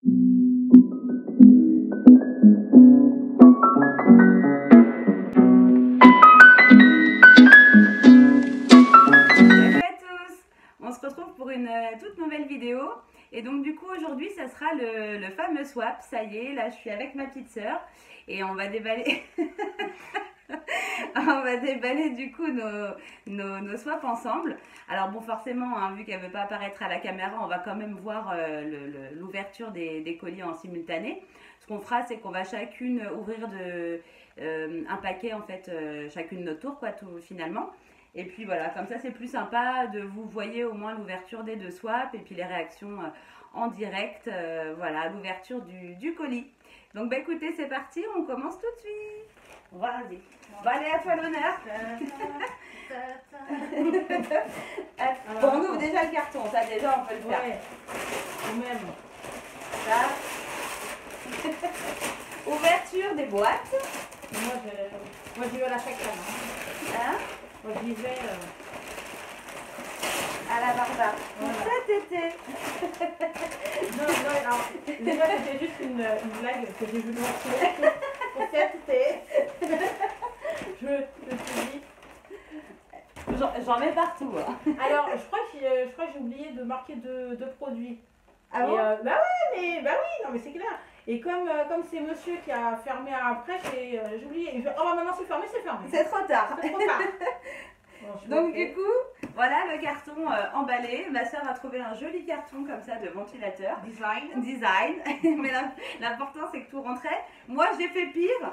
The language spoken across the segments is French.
On se retrouve pour une toute nouvelle vidéo et donc du coup aujourd'hui ça sera le fameux swap. Ça y est, là je suis avec ma petite sœur et on va déballer on va déballer du coup nos swaps ensemble. Alors bon, forcément hein, vu qu'elle ne veut pas apparaître à la caméra, on va quand même voir l'ouverture des colis en simultané. Ce qu'on fera, c'est qu'on va chacune ouvrir un paquet en fait, chacune de notre tour quoi, tout finalement. Et puis voilà, comme ça c'est plus sympa de vous voyez au moins l'ouverture des deux swaps et puis les réactions en direct, voilà, l'ouverture du colis. Donc bah écoutez, c'est parti, on commence tout de suite. Vas-y. Bon, allez, à toi l'honneur. Bon, on ouvre déjà le carton, ça déjà on peut le faire. Ouais, nous-mêmes. Ça. Ouverture des boîtes. Moi j'y vais à la chaque fois. Hein? Moi j'y vais à la barbare. Voilà. Cet été. Non, alors, déjà c'était juste une blague que j'ai voulu montrer. Pour cet été. Je me suis dit. J'en mets partout. Hein. Alors, je crois que j'ai oublié de marquer deux produits. Ah bon? Bah oui, non mais c'est clair. Et comme c'est monsieur qui a fermé après, j'ai oublié. Oh bah maintenant c'est fermé, c'est fermé. C'est trop tard. C'est trop tard. Bon, donc du coup, voilà le carton emballé. Ma soeur a trouvé un joli carton comme ça de ventilateur. Design. Mais l'important c'est que tout rentrait. Moi j'ai fait pire.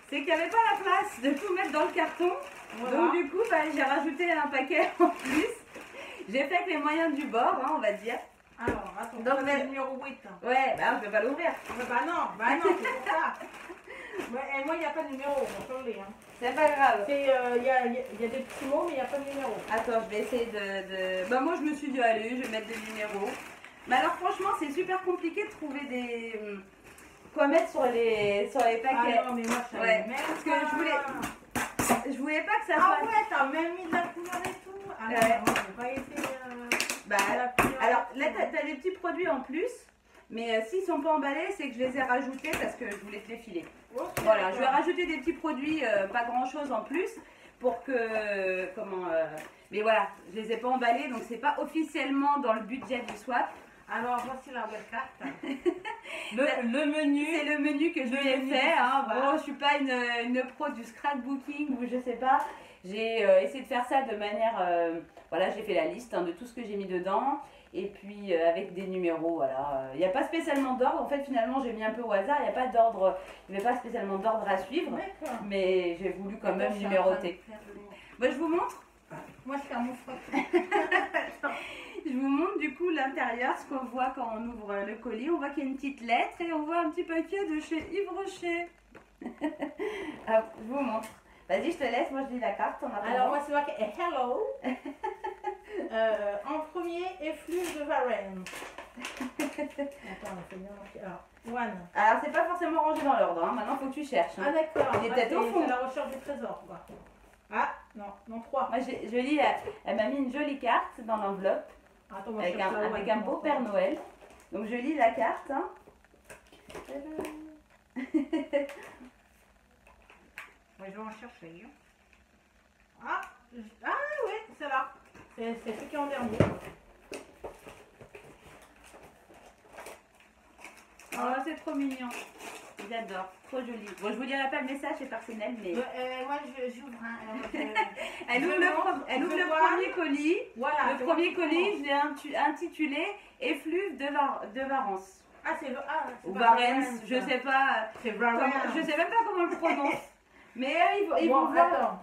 C'est qu'il n'y avait pas la place de tout mettre dans le carton. Voilà. Donc du coup, bah, j'ai rajouté un paquet en plus. J'ai fait avec les moyens du bord, hein, on va dire. Alors, attends, donc le numéro 8. Ouais, bah on peut pas l'ouvrir. Bah non, c'est pour ça. Ouais, moi, il n'y a pas de numéro, on peut hein. C'est pas grave. Il y a des petits mots, mais il n'y a pas de numéro. Attends, je vais essayer de... Bah moi, je me suis dit, allez, je vais mettre des numéros. Mais alors, franchement, c'est super compliqué de trouver des... quoi mettre sur les paquets. Ah non, mais moi, je savais ouais, même parce que je voulais pas que ça soit... Ah ouais, t'as même mis de la couleur et tout. Ah non, moi, j'ai pas été... Bah, alors, là, t'as des petits produits en plus. Mais s'ils sont pas emballés, c'est que je les ai rajoutés parce que je voulais te les filer. Okay, voilà, je vais rajouter des petits produits, pas grand chose en plus, pour que, mais voilà, je les ai pas emballés, donc c'est pas officiellement dans le budget du swap. Alors voici la belle carte. le menu. C'est le menu que je lui ai fait. Hein. Bon, je suis pas une pro du scrapbooking ou je sais pas. J'ai essayé de faire ça de manière, voilà, j'ai fait la liste hein, de tout ce que j'ai mis dedans. Et puis avec des numéros, voilà. Il n'y a pas spécialement d'ordre. En fait, finalement, j'ai mis un peu au hasard. Il n'y a pas d'ordre. Il n'y avait pas spécialement d'ordre à suivre. Mais j'ai voulu quand même numéroter. Bon, je vous montre. Moi, je fais mon froc. Je vous montre du coup l'intérieur, ce qu'on voit quand on ouvre le colis. On voit qu'il y a une petite lettre et on voit un petit paquet de chez Yves Rocher. Alors, je vous montre. Vas-y, je te laisse. Moi, je lis la carte. Alors, moi, c'est marqué Hello. En premier, effluve de Varenne. Attends, on fait bien marqué. Alors, one. Alors, c'est pas forcément rangé dans l'ordre. Hein. Maintenant, il faut que tu cherches. Hein. Ah, d'accord. Il est peut-être au fond. C'est la recherche du trésor, quoi. Ah, non, 3. Moi, je lis, elle m'a mis une jolie carte dans l'enveloppe. Avec un beau Père Noël. Donc, je lis la carte. Hein. Ouais, je vais en chercher. Ah oui, c'est là. C'est ce qui est en dernier. Oh, c'est trop mignon. J'adore, trop joli. Bon, je vous dirai pas le message, c'est personnel, mais... moi, j'ouvre. Elle ouvre le premier colis. Voilà. Le premier colis, je l'ai intitulé « Effluve de Varence ». Ah, c'est... Ou Varence, je sais pas... C'est Varence. Je sais même pas comment on le prononce. Mais ils vont voir.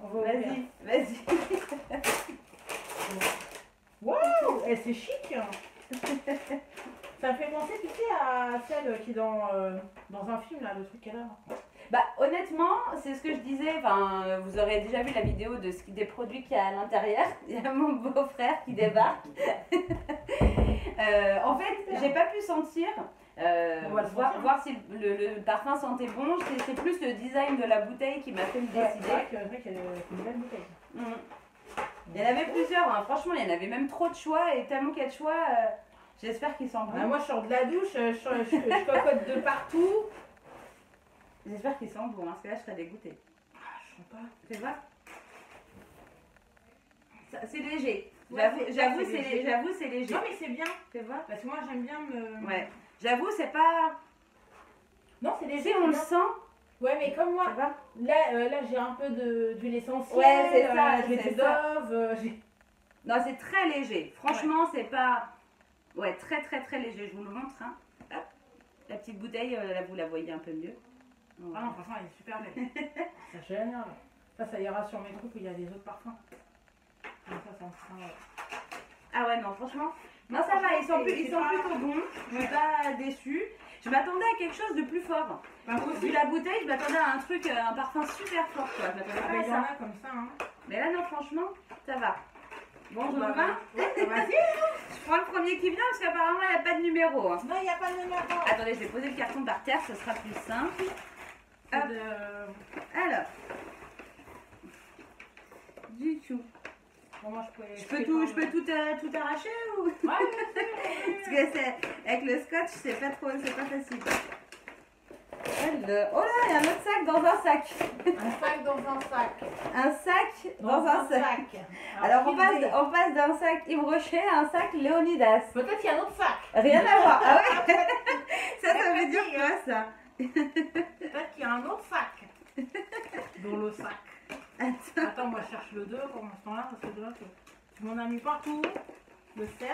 Vas-y. Wow, c'est chic. Ça me fait penser, tu sais, à celle qui est dans un film, là, le truc qu'elle a. Bah, honnêtement, c'est ce que je disais. Enfin, vous aurez déjà vu la vidéo des produits qu'il y a à l'intérieur. Il y a mon beau-frère qui débarque. En fait, j'ai pas pu sentir. Voir si le parfum sentait bon. C'est plus le design de la bouteille qui m'a fait me décider. C'est vrai qu'il y a une belle bouteille. Il y en avait plusieurs, hein. Franchement, il y en avait même trop de choix et tellement qu'il y a de choix. J'espère qu'il sent bon. Moi, je sors de la douche, je cocotte de partout. J'espère qu'il sent bon, parce que là, je serais dégoûtée. Je sens pas. Fais voir. C'est léger. Ouais, J'avoue, c'est léger. c'est léger. Non, mais c'est bien. Fais voir. Parce que moi, j'aime bien me. Ouais. J'avoue, c'est pas... Non, c'est léger. Si on le bien. sent, Ouais, mais comme moi, fais voir. là j'ai un peu d'huile essentielle. Ouais, c'est ça, j'ai c'est du ça. Dove. Non, c'est très léger. Franchement, c'est pas... Ouais, très très très léger. Je vous le montre. Hein. Hop. La petite bouteille, là, vous la voyez un peu mieux. Ah non, franchement, elle est super belle. C'est génial. Ça ira sur mes trucs où il y a des autres parfums. Comme ça me fera... Ah ouais, non, franchement. Non, ça va, ils sont plutôt bons. Je suis pas déçue. Je m'attendais à quelque chose de plus fort. Vu la bouteille, je m'attendais à un truc, un parfum super fort. Quoi. Je m'attendais pas à Il y en ça. a comme ça. Hein. Mais là, non, franchement, ça va. Bon, je Bah, reviens. Vas-y. Je prends le premier qui vient parce qu'apparemment, il n'y a pas de numéro. Hein. Non, il n'y a pas de numéro. Attendez, je vais poser le carton par terre, ce sera plus simple. Hop. Alors. Du tout. Bon, moi, Je peux tout arracher ou... Ouais, Parce que c'est avec le scotch, c'est pas facile. Oh là, il y a un autre sac dans un sac. un sac dans un sac. Un sac dans un sac. Alors on passe d'un sac Yves Rocher à un sac Léonidas. Peut-être qu'il y a un autre sac. Rien à voir. Ah ouais. Ça veut dire quoi ça? Peut-être qu'il y a un autre sac. Dans le sac. Attends, moi je cherche le 2 pendant ce temps-là, parce que tu m'en as mis partout. Le 7.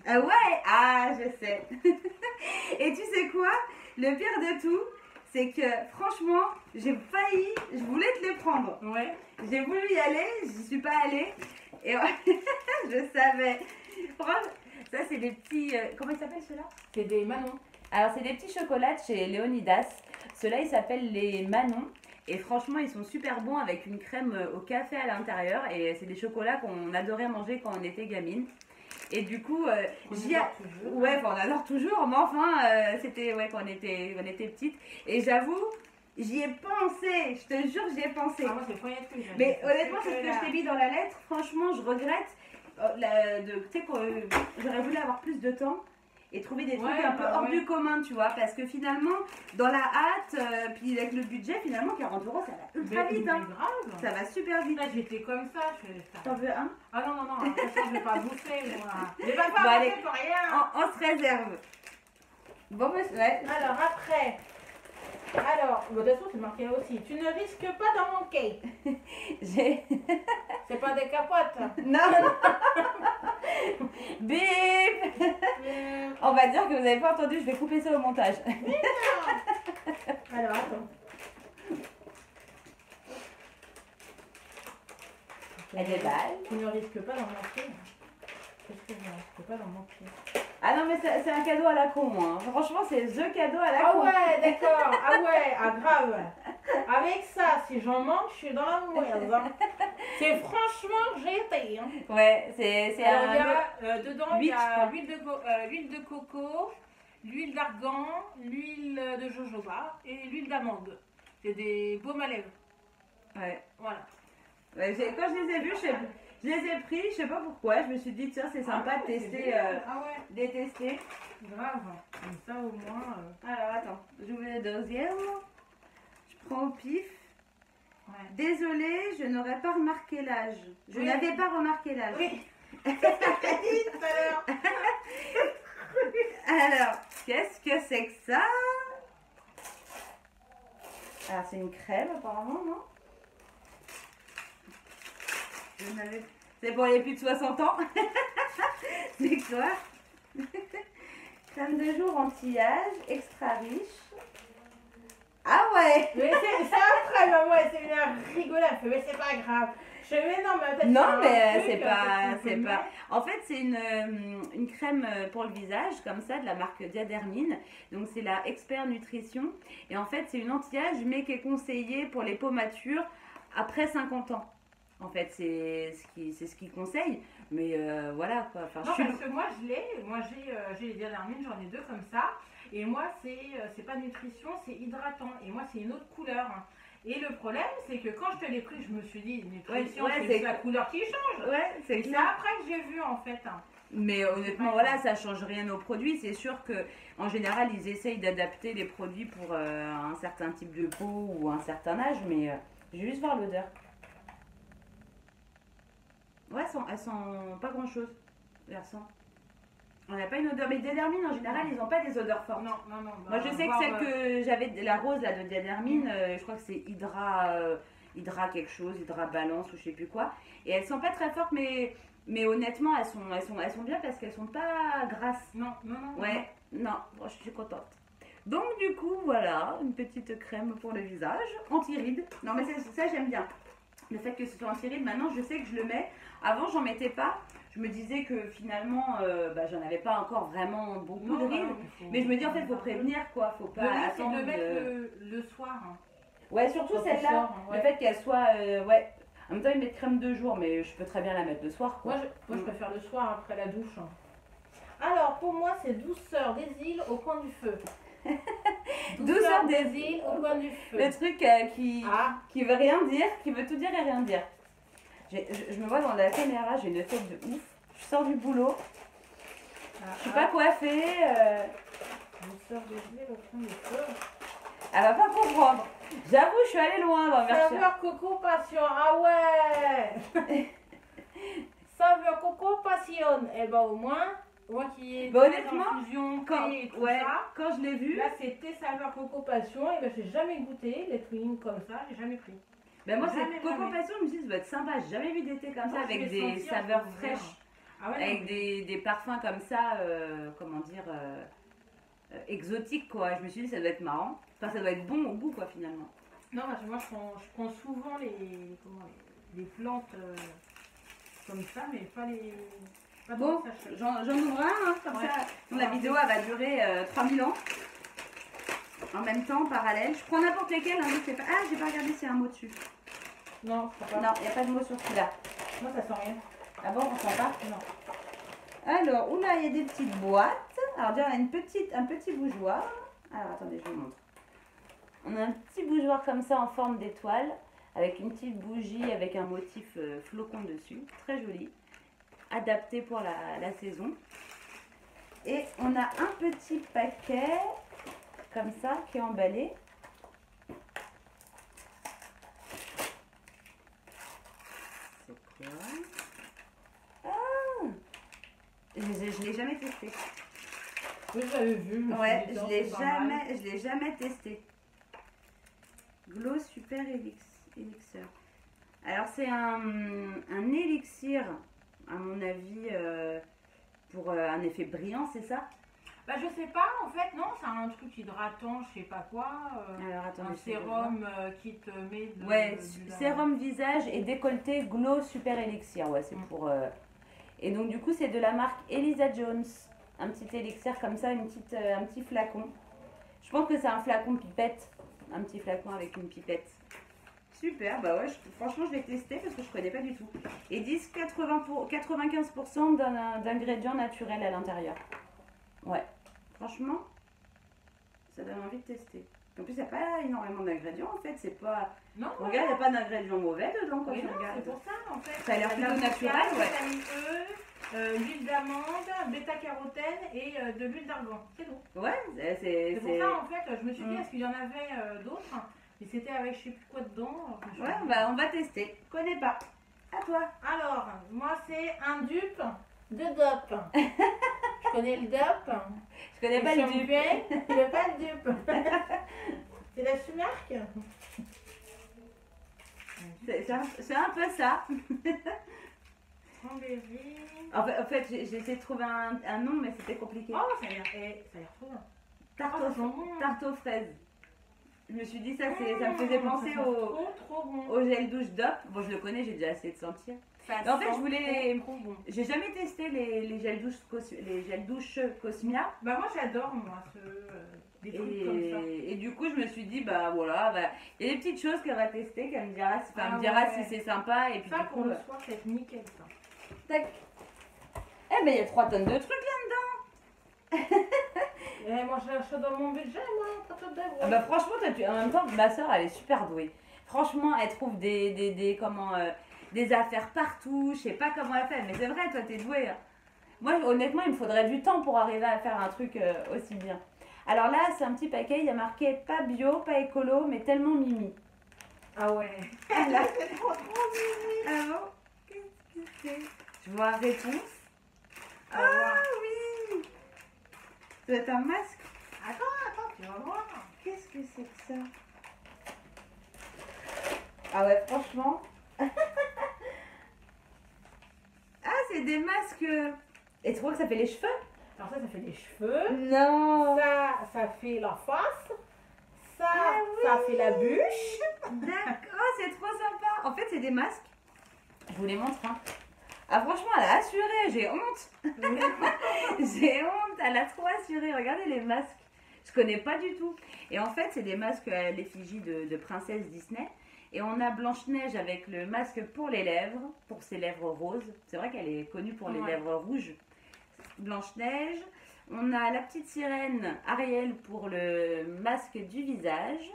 Ah ouais, ah je sais. Et tu sais quoi? Le pire de tout, c'est que franchement, j'ai failli, je voulais te les prendre. Ouais. J'ai voulu y aller, j'y suis pas allée. Et ouais, je savais. Franchement, ça c'est des petits, comment ils s'appellent ceux-là? C'est des Manon. Alors c'est des petits chocolats de chez Léonidas. Ceux-là ils s'appellent les Manon. Et franchement, ils sont super bons avec une crème au café à l'intérieur. Et c'est des chocolats qu'on adorait manger quand on était gamine. Et du coup, ouais, on adore toujours. Mais enfin, c'était quand on était petite. Et j'avoue, j'y ai pensé. Je te jure, j'y ai pensé. Ah, moi, c'est le premier truc. Mais honnêtement, c'est ce que je t'ai mis dans la lettre. Franchement, je regrette. Tu sais, j'aurais voulu avoir plus de temps. Et trouver des trucs un peu hors du commun, tu vois, parce que finalement, dans la hâte, puis avec le budget, finalement, 40 € ça va ultra vite. Hein. Grave. Ça va super vite. Là, j'étais comme ça. T'en veux un? Ah non, de toute façon, je vais pas bouffer. Je vais pas Bon, allez, bouffer pour rien. on se réserve. Bon, bah, ouais. Alors, après. De toute façon, c'est marqué là aussi. Tu ne risques pas d'en manquer. C'est pas des capotes. Non. Bip. On va dire que vous n'avez pas entendu, je vais couper ça au montage. Alors, attends. Elle est balle. Tu ne risques pas d'en manquer. Qu'est-ce que je ne risque pas d'en manquer? Ah non, mais c'est un cadeau à la con, hein. Franchement, c'est the cadeau à la con. Ah ouais, d'accord. Ah ouais, ah grave. Avec ça, si j'en manque, je suis dans la mouise. Hein. C'est franchement GT. Hein. Ouais, c'est un... dedans, il y 8, je a crois. l'huile de coco, l'huile d'argan, l'huile de jojoba et l'huile d'amande. C'est des baumes à lèvres. Ouais. Voilà. Ouais, quand je les ai vus, je les ai pris, je sais pas pourquoi. Je me suis dit, tiens, c'est sympa de tester, de tester. Grave. Comme ça, au moins. Alors, attends, j'ouvre le deuxième. Je prends au pif. Ouais. Désolée, je n'aurais pas remarqué l'âge. Je n'avais pas remarqué l'âge. Oui. C'est ce que je t'ai dit tout à l'heure. Alors, qu'est-ce que c'est que ça? Alors, c'est une crème, apparemment, non? C'est pour les plus de 60 ans. C'est quoi? Crème de jour anti-âge, extra riche. Ah ouais! Mais c'est après, maman, c'est une rigolade. Mais c'est pas grave. Je fais, mais non, mais non, mais c'est pas. En fait, c'est une crème pour le visage, comme ça, de la marque Diadermine. Donc, c'est la Expert Nutrition. Et en fait, c'est une anti-âge, mais qui est conseillée pour les peaux matures après 50 ans. En fait, c'est ce qu'ils conseillent. Mais voilà, quoi. Enfin, non, parce que moi, je l'ai. Moi, j'ai les Diadermine, j'en ai 2 comme ça. Et moi, c'est pas nutrition, c'est hydratant. Et moi, c'est une autre couleur. Et le problème, c'est que quand je te l'ai pris, je me suis dit, nutrition, c'est la couleur qui change. Ouais, c'est ça après que j'ai vu, en fait. Mais honnêtement, voilà, ça change rien aux produits. C'est sûr que en général, ils essayent d'adapter les produits pour un certain type de peau ou un certain âge, mais je vais juste voir l'odeur. Ouais, elles sont pas grand chose. Elles sentent. On n'a pas une odeur, mais Diadermine en général, ils n'ont pas des odeurs fortes. Non, non, non. Moi, je sais que celle que j'avais, la rose là de Diadermine, je crois que c'est Hydra quelque chose, Hydra Balance ou je sais plus quoi. Et elles sont pas très fortes, mais honnêtement, elles sont bien parce qu'elles sont pas grasses. Non, non, non. Ouais, non, bon, je suis contente. Donc du coup, voilà, une petite crème pour le visage, anti-rides. Non mais ça j'aime bien. Le fait que ce soit anti-rides, maintenant je sais que je le mets. Avant, j'en mettais pas. Je me disais que finalement, j'en avais pas encore vraiment beaucoup de rides. Mais je me dis en fait, il faut prévenir quoi. Faut pas attendre. C'est de le mettre le soir. Ouais, surtout celle-là. Ouais. Le fait qu'elle soit. Ouais. En même temps, ils mettent crème de jour, mais je peux très bien la mettre le soir. Quoi. Moi, je préfère le soir après la douche. Alors, pour moi, c'est douceur des îles au coin du feu. Douceur des îles au coin du feu. Le truc qui veut rien dire, qui veut tout dire et rien dire. Je me vois dans la caméra, j'ai une tête de ouf. Je sors du boulot. Je suis pas coiffée. Douceur des îles au coin du feu. Elle va pas comprendre. J'avoue, je suis allée loin dans le version. Saveur coco passion. Ah ouais. Saveur coco passion. Et ben au moins, moi qui ai honnêtement, infusion quand, et tout ouais, ça, quand je l'ai vu, là c'était saveur coco passion. Et ben j'ai jamais goûté les twins comme ça, j'ai jamais pris. Ben moi Jamais, c'est Coco jamais. Passion, je me suis dit ça doit être sympa. J'ai jamais vu d'été comme ça Moi, avec je vais des sentir, saveurs je vais voir. fraîches, Ah ouais, avec non. des parfums comme ça, comment dire, exotiques quoi. Je me suis dit ça doit être marrant. Enfin ça doit être bon au goût quoi finalement. Non, moi je prends souvent les plantes comme ça, mais pas les. Pas Bon, dans le sachet. j'en ouvre un hein, comme Ouais. ça. La vidéo elle va durer 3000 ans. En même temps, en parallèle. Je prends n'importe lesquels. Hein, je sais pas. Ah, j'ai pas regardé s'il y a un mot dessus. Non, je crois pas. Non, il n'y a pas de mot sur celui-là. Moi ça sent rien. Ah bon, on sent pas? Non. Alors, oula, il y a des petites boîtes. Alors, déjà, on a un petit bougeoir. Alors, attendez, je vous montre. On a un petit bougeoir comme ça en forme d'étoile, avec une petite bougie avec un motif flocon dessus. Très joli. Adapté pour la saison. Et on a un petit paquet, comme ça, qui est emballé. C'est quoi? Ah! Je l'ai jamais testé. Oui, j'avais vu. Ouais, je l'ai jamais testé. Glow Super Elixir. Alors c'est un élixir, à mon avis, pour un effet brillant, c'est ça? Bah je sais pas, en fait, non, c'est un truc hydratant, je sais pas quoi. Alors attendez, Un je vais voir. sérum qui te met de. Ouais, sérum visage et décolleté Glow Super Elixir. Ouais, c'est pour. Et donc du coup c'est de la marque Elisa Jones. Un petit élixir comme ça, un petit flacon. Je pense que c'est un flacon pipette. Un petit flacon avec une pipette. Super, bah ouais, franchement je vais tester parce que je connais pas du tout. Et 95% d'ingrédients naturels à l'intérieur. Ouais, franchement, ça donne envie de tester. En plus, il n'y a pas énormément d'ingrédients en fait, c'est pas... Non, Regarde, il n'y a pas d'ingrédients mauvais dedans quand oui, tu non, regardes. c'est pour ça en fait. Ça a l'air plutôt naturel, ouais. Vitamine E, l'huile d'amande, bêta-carotène et de l'huile d'argan, c'est tout. Ouais, C'est pour ça en fait, je me suis dit, est-ce qu'il y en avait d'autres? Mais c'était avec je sais plus quoi dedans. Ouais, on va tester. Je connais pas. À toi. Alors, moi c'est un dupe de DOP. Je connais le DOP. Je connais pas le dupe. Je connais pas le dupe. C'est la Sumarque. C'est un peu ça. Cranberry. En fait j'ai essayé de trouver un nom, mais c'était compliqué. Oh, ça a l'air trop bien. Tarte aux fraises. Je me suis dit, ça me faisait penser trop bon. au gel douche DOP. Bon, je le connais, j'ai déjà essayé de sentir. Mais en fait, je voulais. Trop bon. J'ai jamais testé les gels douche Cosmia. Bah, moi j'adore, des trucs comme ça. Et du coup, je me suis dit, bah voilà, il y a des petites choses qu'elle va tester, qu'elle me dira, si c'est sympa. Et puis, ça, du pour coup, le soir, c'est nickel ça. tac. Eh ben, il y a 3 tonnes de trucs là-dedans. Moi, je suis dans mon budget, moi, pas tout d'œuvre. Ah bah franchement, en même temps, ma soeur, elle est super douée. Franchement, elle trouve des affaires partout. Je sais pas comment elle fait, mais c'est vrai, toi, t'es douée. Hein. Moi, honnêtement, il me faudrait du temps pour arriver à faire un truc aussi bien. Alors là, c'est un petit paquet, il y a marqué pas bio, pas écolo, mais tellement mimi. Ah ouais. Là, C'est trop mimi. ah bon? Qu'est-ce que c'est? Je vois réponse. Au revoir. Oui! C'est un masque. Attends, tu vas voir. Qu'est-ce que c'est que ça? Ah ouais, franchement. Ah, c'est des masques. Et tu crois que ça fait les cheveux? Alors ça fait les cheveux. Non. Ça fait la face. Ça, Ah ça oui. fait la bûche. D'accord, c'est trop sympa. En fait, c'est des masques. Je vous les montre. Hein. Ah, franchement, elle a assuré. J'ai honte. J'ai honte. Elle a trop assuré. Regardez les masques. Je connais pas du tout. Et en fait, c'est des masques à l'effigie de princesse Disney. Et on a Blanche-Neige avec le masque pour les lèvres, pour ses lèvres roses. C'est vrai qu'elle est connue pour les Ouais. lèvres rouges. Blanche-Neige. On a la petite sirène Ariel pour le masque du visage.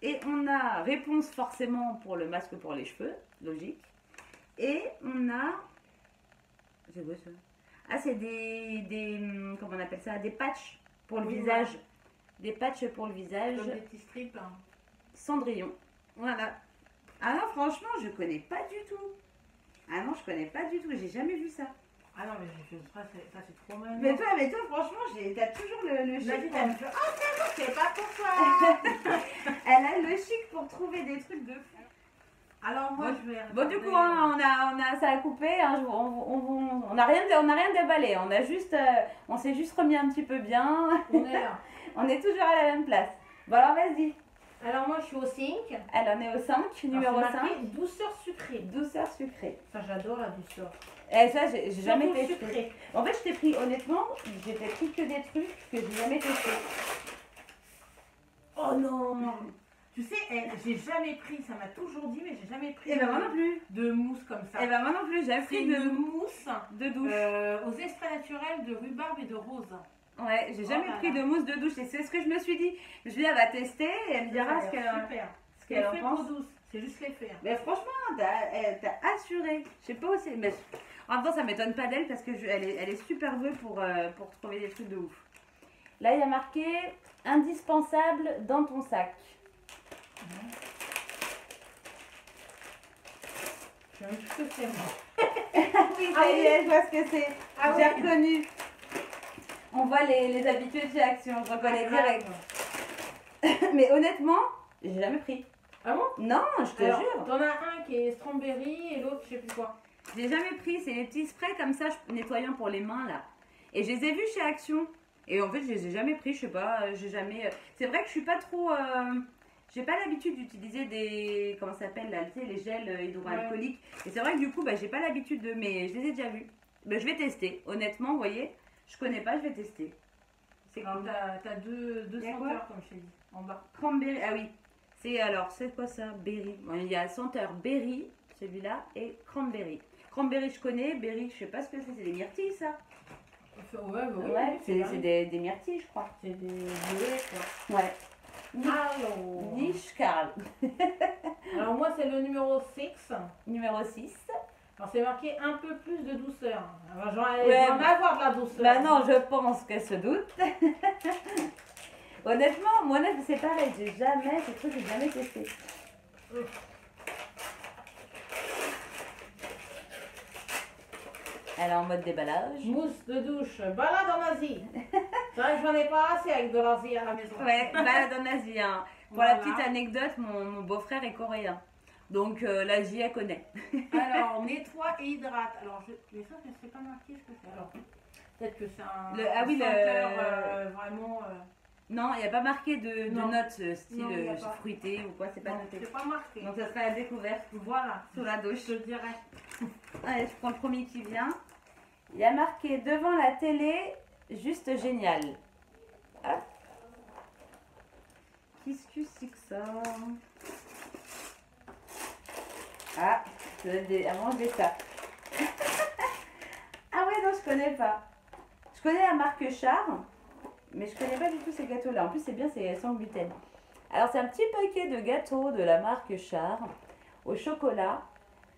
Et on a Réponse forcément pour le masque pour les cheveux, logique. Et on a... C'est quoi ça? Ah, c'est comment on appelle ça? Des patchs pour le Oui, visage. Des patchs pour le visage. Comme des petits strips. Hein. Cendrillon. Voilà. Ah non, franchement, je connais pas du tout. Ah non, je connais pas du tout. J'ai jamais vu ça. Ah non, mais ça c'est trop mal. Mais toi, franchement, t'as toujours le chic. Vas-y, pour- t'as fait. Oh, c'est pas pour toi. Elle a le chic pour trouver des trucs de fou. Alors moi, Bon, je vais. Bon, du coup, hein, ça a coupé. Hein, on n'a rien déballé. On s'est juste remis un petit peu bien. On est là. On est toujours à la même place. Bon, alors vas-y. Alors moi, je suis au 5. Elle en est au 5, numéro Alors, c'est 5. marqué douceur sucrée. Douceur sucrée. Ça, j'adore la douceur. Et ça, j'ai jamais Surtout testé. sucrée. En fait, je t'ai pris, honnêtement, j'ai pris que des trucs que j'ai jamais testés. Oh non. Tu sais, j'ai jamais pris, ça m'a toujours dit, mais j'ai jamais pris Et ben moi non plus. de mousse comme ça. Et ben moi non plus, j'ai C'est pris une de mousse douche. aux extraits naturels de rhubarbe et de rose. Ouais, j'ai jamais là pris là. de mousse de douche. Et c'est ce que je me suis dit. Je me suis dit, elle va tester et elle me dira Ça a ce l'air qu'elle super. ce qu'elle en L'effet pense. peau douce, c'est juste l'effet. Mais franchement, t'as assuré. Je sais pas aussi. Mais en même temps, ça m'étonne pas d'elle parce que elle est super douée pour trouver des trucs de ouf. Là, il y a marqué indispensable dans ton sac. Je sais même plus ce que c'est moi. Oui, ça y est, je vois ce que c'est. Ah J'ai oui. reconnu. On voit les habitués de chez Action. Je reconnais direct. Mais honnêtement, j'ai jamais pris. Ah bon? Non, je te Alors, jure. t'en as un qui est strawberry et l'autre je sais plus quoi. J'ai jamais pris. C'est les petits sprays comme ça, nettoyants pour les mains là. Et je les ai vus chez Action. Et en fait, je les ai jamais pris. Je sais pas. J'ai jamais. C'est vrai que je suis pas trop. J'ai pas l'habitude d'utiliser des. Comment ça s'appelle là? Tu sais, les gels hydroalcooliques. Et c'est vrai que du coup, j'ai pas l'habitude de. Mais je les ai déjà vus. Je vais tester. Honnêtement, vous voyez, je connais pas, je vais tester. C'est Alors cool. t'as deux Y a quoi? senteurs comme je t'ai dit, en bas. Cranberry, ah oui. C'est quoi ça? Berry. Bon, il y a senteur berry, celui-là, et cranberry. Cranberry, je connais. Berry, je sais pas ce que c'est. C'est des myrtilles, ça? Ouais, Ouais, c'est des myrtilles, je crois. C'est des violets quoi. Ouais. Alors, Niche Carl. alors moi c'est le numéro 6. Numéro 6. Alors c'est marqué un peu plus de douceur. Alors, j'en Ouais, vais bah- avoir de la douceur. Bah non, je pense qu'elle se doute. Honnêtement, moi, c'est pareil. J'ai jamais testé. Elle est en mode déballage. Mousse de douche, balade en Asie. C'est vrai que j'en ai pas assez avec de l'Asie à la maison. Ouais, balade en Asie. Hein. Pour Voilà. la petite anecdote, mon beau-frère est coréen. Donc l'Asie, elle connaît. Alors, nettoie et hydrate. Alors, mais ça, je ne sais pas marqué ce que c'est. Alors, peut-être que c'est un Ah oui, senteur vraiment... Non, il n'y a pas marqué de Non. notes style Non, y a pas. fruité ou quoi, c'est pas non, noté. c'est pas marqué. Donc ça sera la découverte Voilà, sous la douche. je te dirais. Allez, je prends le premier qui vient. Il y a marqué devant la télé, juste génial. Hop. Qu'est-ce que c'est que ça? Ah, je vais à manger ça. Ah ouais, non, je connais pas. Je connais la marque Char, mais je connais pas du tout ces gâteaux-là. En plus, c'est bien, c'est sans gluten. Alors, c'est un petit paquet de gâteaux de la marque Char au chocolat.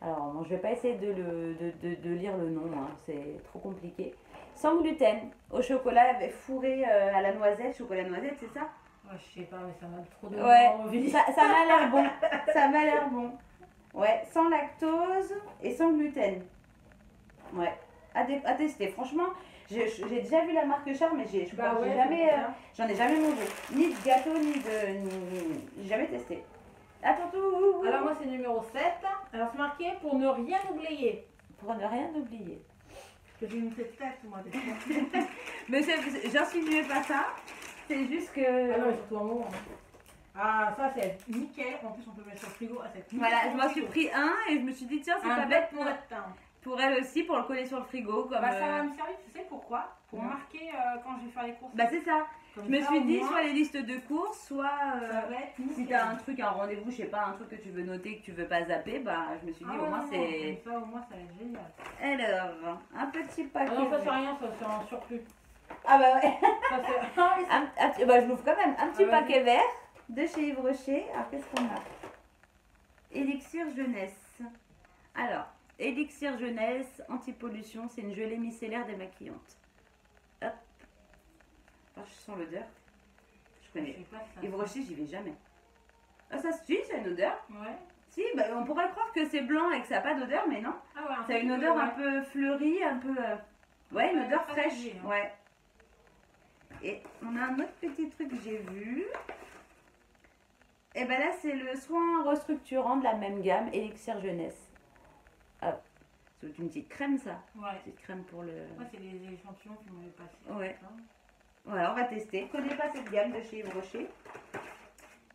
Alors, bon, je vais pas essayer de lire le nom, hein, c'est trop compliqué. Sans gluten, au chocolat fourré à la noisette, chocolat noisette, c'est ça? Ouais, je sais pas, mais ça m'a trop donné Ouais, envie. ça m'a l'air bon. Ça m'a l'air bon. Ouais, sans lactose et sans gluten. Ouais, à tester. Franchement, j'ai déjà vu la marque Char, mais je crois Bah que ouais, j'ai jamais, c'est ça. j'en ai jamais mangé. Ni de gâteau, j'ai jamais testé. Attends tout. Alors moi c'est numéro 7. Alors c'est marqué pour ne rien oublier. Pour ne rien oublier. Parce que j'ai une petite tête moi des fois. Mais j'insinuais pas ça. C'est juste que. Ah non mais surtout en moment. Ah ça c'est nickel. En plus on peut mettre sur le frigo. Ah, c'est Voilà, nickel je sur m'en le suis frigo. pris un et je me suis dit, tiens, c'est Un pas bête bête matin. pour elle aussi, pour le coller sur le frigo. Comme, Bah ça va me servir, tu sais pourquoi? Pour Non. marquer quand je vais faire les courses. Bah, c'est ça. Comme Je me ça, suis au dit, moins, soit les listes de courses, soit. ça va être nickel. Si t'as un truc, un rendez-vous, je sais pas, un truc que tu veux noter, que tu veux pas zapper, bah je me suis dit, Ah au ouais, moins non, c'est. comme ça au moins ça va être génial. Alors, un petit paquet. Ah non ça c'est rien, ça c'est un surplus. Ah bah ouais. Ça c'est. Ah oui, Bah, je l'ouvre quand même. Un petit vas-y. paquet vert de chez Yves Rocher. Alors, qu'est-ce qu'on a? Élixir jeunesse. Alors, Élixir jeunesse, anti-pollution, c'est une gelée micellaire démaquillante. Hop. Alors, je sens l'odeur. Je je connais. sais pas si ça. Yves Rocher, j'y vais jamais. Ah, ça se tue, c'est une odeur. Ouais. Si, bah, on pourrait croire que c'est blanc et que ça n'a pas d'odeur, mais non. Ah ouais. Ça a une odeur un peu fleurie, un peu. Ouais, une Ouais, odeur très fraîche. léger, hein. Ouais. Et on a un autre petit truc que j'ai vu. Et ben là, c'est le soin restructurant de la même gamme, Élixir jeunesse. Hop. C'est une petite crème, ça. Ouais. Petite crème pour le. Moi c'est les échantillons qui m'avaient passé. Ouais. Voilà, on va tester. Je connais pas cette gamme de chez Yves Rocher.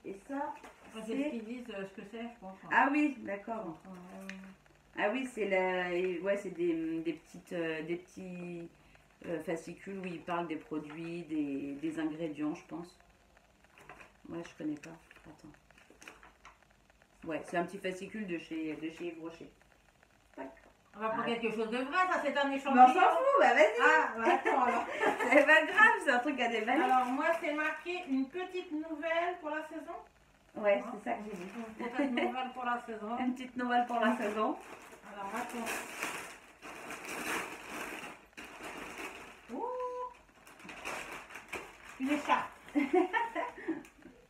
Et ça. Enfin, c'est ce qu'ils disent ce que c'est, je pense. Hein. Ah oui, d'accord. Euh, Ah oui, c'est la. Ouais, c'est des petites. Des petits. Fascicules où ils parlent des produits, des ingrédients, je pense. Ouais, je connais pas. Attends. Ouais, c'est un petit fascicule de chez Yves Rocher. Tac. On va prendre quelque chose de vrai, ça c'est un Mais échantillon. on s'en fout, bah vas-y. Ah, bah attends alors. C'est pas grave, c'est un truc à déballer. Alors moi c'est marqué une petite nouvelle pour la saison. Ouais, c'est ça que j'ai dit. Une petite nouvelle pour la saison. Une petite nouvelle pour la saison. Alors attends. Ouh. Une écharpe.